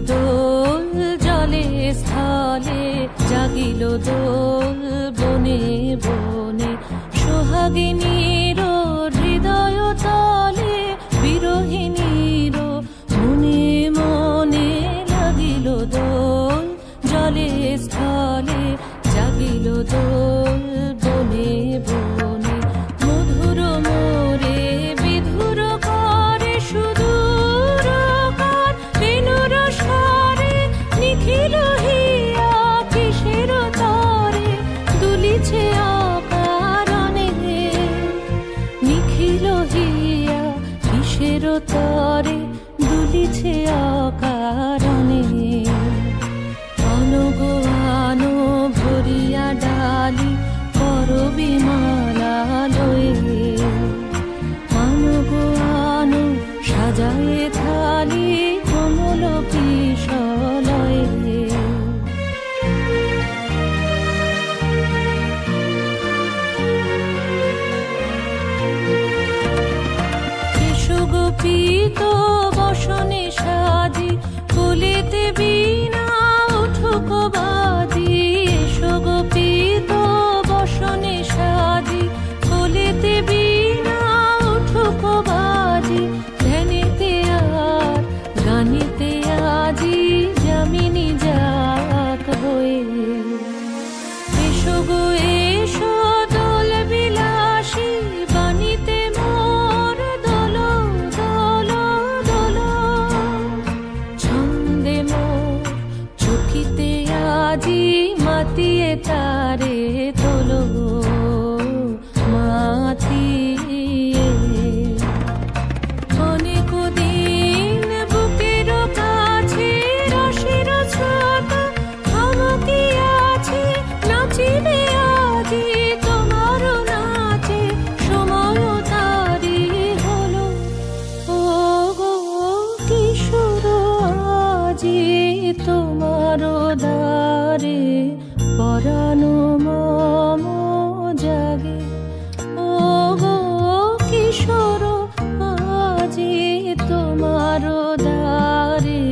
দোল জলে স্থলে, জাগিল দোল বনে বনে। সোহাগিনীর হৃদয় তলে, বিরহিণীর মনে মনে লাগিল দোল জলে স্থলে, জাগিল দোল বনে বনে। মধুর মোরে বিধুর করে সুদূর কার, বেণুর স্বরে নিখিল হিয়া কিসের তরে দুলিছে অকারণে। নিখিল হিয়া কিসের তরে দুলিছে অকারণে। অনুগো আনো ভরিয়া ডালি করবি মালা লয়ে, অনুগো আনো সাজায়ে থালি কমল কিশলয়ে। এসো গোপীত বসনে সাজি, কোলেতে বীণা উঠুক বাজি। এসো গোপীত বসনে সাজি, কোলেতে বীণা উঠুক বাজি। ধ্যানেতে আর গানেতে আজি যামিনী যাক হয়ে। এসো গো এসো দোল বিলাসী, বাণীতে মোর দোল দোল দোল। ছন্দে মোর চকিতে আজি মাতিয়ে তারে তোলো মাতিয়ে। অনেক দিন বুকের কাছে রসের ছোট থমকিয়াছে, নাচিবে আজি তোমার নাচে সময় তারি হলো। ও গো কিশোর আজি তোমার দ্বারে পরানো মম জাগে। ও গো কিশোর আজি তোমার দ্বারে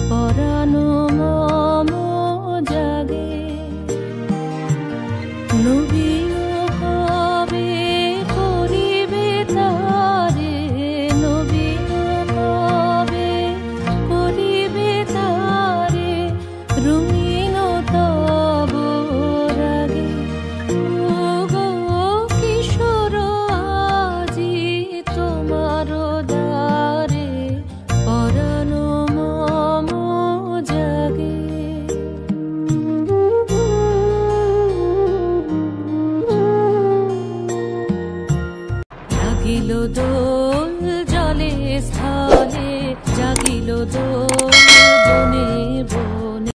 পরানো মম জাগে। নবীন কবে করিবে তারে, নবীন কবে করিবে তারে রঙিন তব রাগে। ও গো কিশোর আজি তোমার দ্বারে পরানো মম জাগে। জাগিল দোল জলে স্থলে, জাগিল দোল বনে বনে।